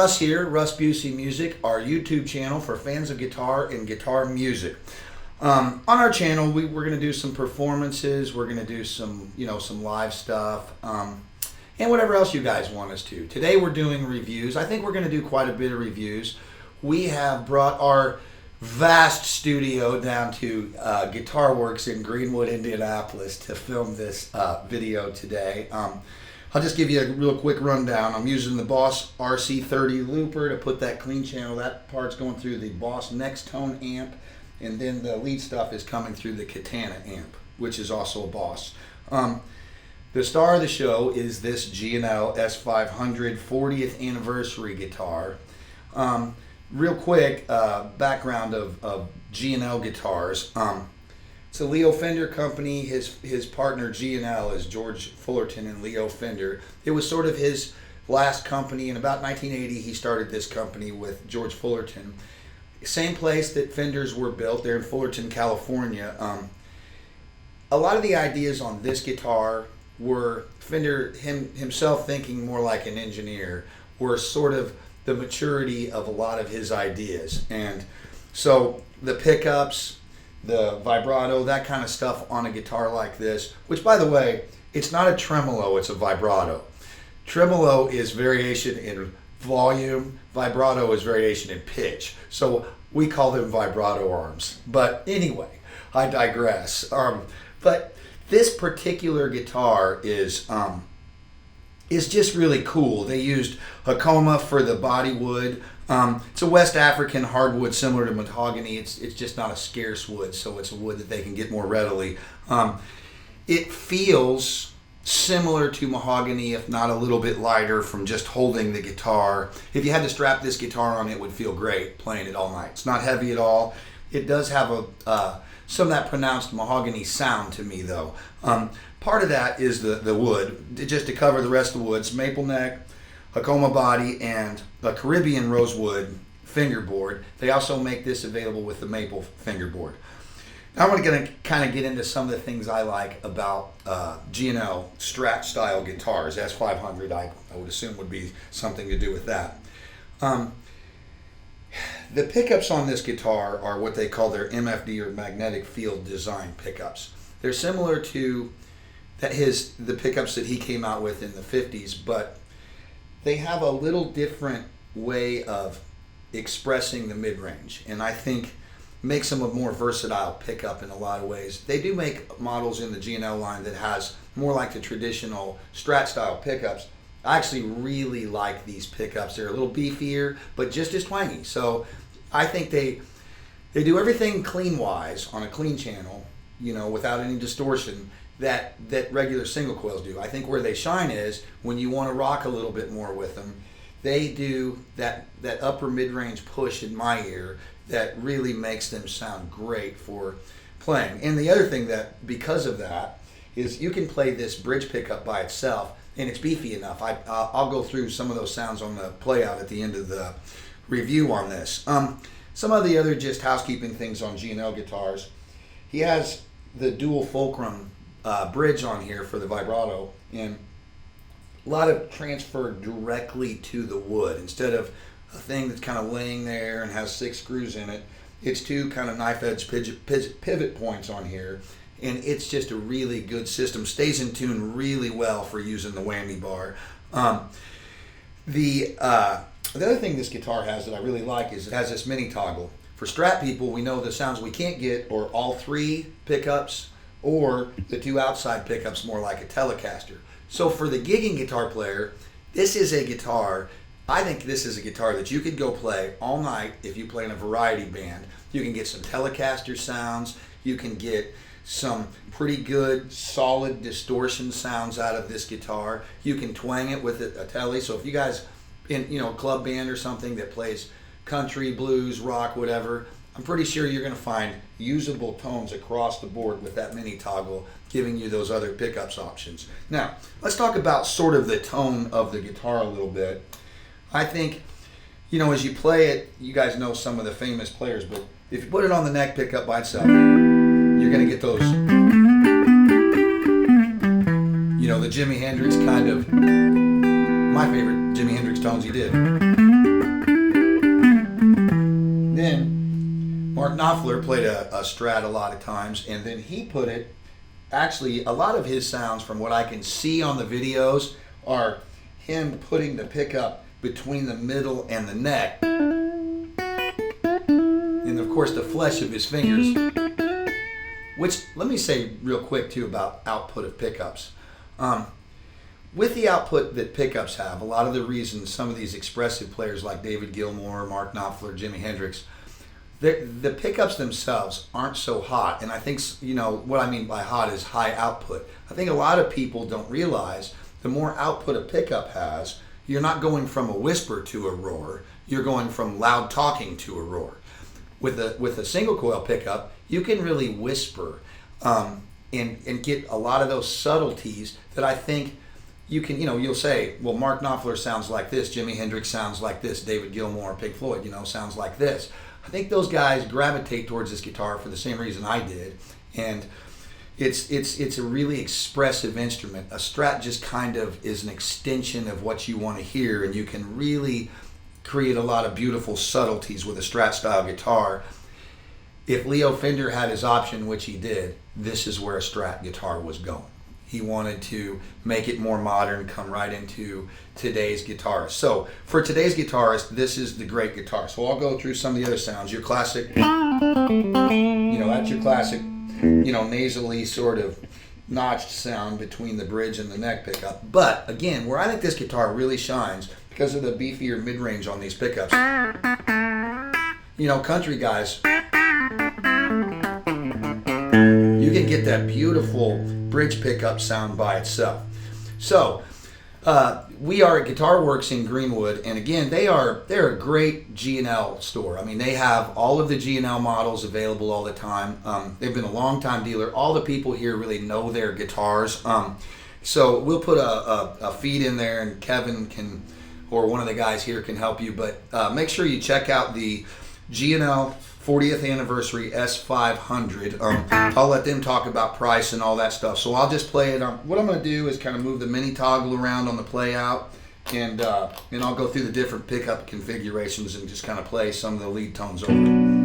Russ here, Russ Bucy Music, our YouTube channel for fans of guitar and guitar music. On our channel, we're going to do some performances, we're going to do some, some live stuff, and whatever else you guys want us to. Today we're doing reviews. I think we're going to do quite a bit of reviews. We have brought our vast studio down to Guitarworks in Greenwood, Indianapolis to film this video today. I'll just give you a real quick rundown. I'm using the Boss RC30 looper to put that clean channel. That part's going through the Boss Nextone amp, and then the lead stuff is coming through the Katana amp, which is also a Boss. The star of the show is this G&L S500 40th anniversary guitar. Real quick background of G&L guitars. It's a Leo Fender company. His partner G&L is George Fullerton and Leo Fender. It was sort of his last company. In about 1980, he started this company with George Fullerton. Same place that Fenders were built. They're in Fullerton, California. A lot of the ideas on this guitar were Fender himself thinking more like an engineer, were sort of the maturity of a lot of his ideas. And so the pickups, the vibrato, that kind of stuff on a guitar like this, which by the way, it's not a tremolo, it's a vibrato. Tremolo is variation in volume, vibrato is variation in pitch. So we call them vibrato arms. But anyway, I digress. But this particular guitar is just really cool. They used Hakoma for the body wood. It's a West African hardwood similar to mahogany. It's just not a scarce wood, so it's a wood that they can get more readily. It feels similar to mahogany, if not a little bit lighter from just holding the guitar. If you had to strap this guitar on, it would feel great playing it all night. It's not heavy at all. It does have some of that pronounced mahogany sound to me, though. Part of that is the wood, just to cover the rest of the wood. It's maple neck, Hakoma body, and a Caribbean rosewood fingerboard. They also make this available with the maple fingerboard. Now I'm going to kind of get into some of the things I like about G&L Strat style guitars. S500 I would assume would be something to do with that. The pickups on this guitar are what they call their MFD or magnetic field design pickups. They're similar to the pickups that he came out with in the 50s, but they have a little different way of expressing the mid-range, and I think makes them a more versatile pickup in a lot of ways. They do make models in the G&L line that has more like the traditional Strat style pickups. I actually really like these pickups. They're a little beefier, but just as twangy. So I think they do everything clean-wise on a clean channel, without any distortion that regular single coils do. I think where they shine is when you want to rock a little bit more with them. They do that upper mid-range push in my ear that really makes them sound great for playing. And the other thing that, because of that, is you can play this bridge pickup by itself, and it's beefy enough. I'll go through some of those sounds on the play out at the end of the review on this. Some of the other just housekeeping things on G&L guitars. He has the dual fulcrum bridge on here for the vibrato, and a lot of transfer directly to the wood instead of a thing that's kind of laying there and has 6 screws in it. It's 2 kind of knife edge pivot points on here, and it's just a really good system. Stays in tune really well for using the whammy bar. The other thing this guitar has that I really like is it has this mini toggle. For Strat people, we know the sounds we can't get or all 3 pickups or the 2 outside pickups, more like a Telecaster. So for the gigging guitar player, this is a guitar. I think this is a guitar that you could go play all night if you play in a variety band. You can get some Telecaster sounds. You can get some pretty good, solid distortion sounds out of this guitar. You can twang it with a Tele. So if you guys in a club band or something that plays country, blues, rock, whatever, I'm pretty sure you're going to find usable tones across the board with that mini toggle, giving you those other pickups options. Now, let's talk about sort of the tone of the guitar a little bit. I think, as you play it, you guys know some of the famous players, but if you put it on the neck pickup by itself, you're going to get those, the Jimi Hendrix kind of, my favorite Jimi Hendrix tones he did. Mark Knopfler played a Strat a lot of times, and then he put it, actually a lot of his sounds from what I can see on the videos are him putting the pickup between the middle and the neck. And of course the flesh of his fingers, which let me say real quick too about output of pickups. With the output that pickups have, a lot of the reasons some of these expressive players like David Gilmour, Mark Knopfler, Jimi Hendrix, the pickups themselves aren't so hot. And I think, you know, what I mean by hot is high output. I think a lot of people don't realize the more output a pickup has, you're not going from a whisper to a roar, you're going from loud talking to a roar. With a single coil pickup, you can really whisper and get a lot of those subtleties that I think you can, you know, you'll say, well, Mark Knopfler sounds like this, Jimi Hendrix sounds like this, David Gilmour, Pink Floyd, you know, sounds like this. I think those guys gravitate towards this guitar for the same reason I did, and it's a really expressive instrument. A Strat just kind of is an extension of what you want to hear, and you can really create a lot of beautiful subtleties with a Strat style guitar. If Leo Fender had his option, which he did, this is where a Strat guitar was going. He wanted to make it more modern, come right into today's guitarist. So for today's guitarist, this is the great guitar. So I'll go through some of the other sounds. Your classic, you know, that's your classic, you know, nasally sort of notched sound between the bridge and the neck pickup. But again, where I think this guitar really shines, because of the beefier mid-range on these pickups, you know, country guys, you can get that beautiful bridge pickup sound by itself. So we are at Guitarworks in Greenwood, and again, they're a great G&L store. I mean, they have all of the G&L models available all the time. They've been a long time dealer. All the people here really know their guitars. So we'll put a feed in there, and Kevin can, or one of the guys here can help you. But make sure you check out the G&L 40th anniversary S500. I'll let them talk about price and all that stuff. So I'll just play it. What I'm going to do is kind of move the mini toggle around on the play out, and I'll go through the different pickup configurations and just kind of play some of the lead tones over it.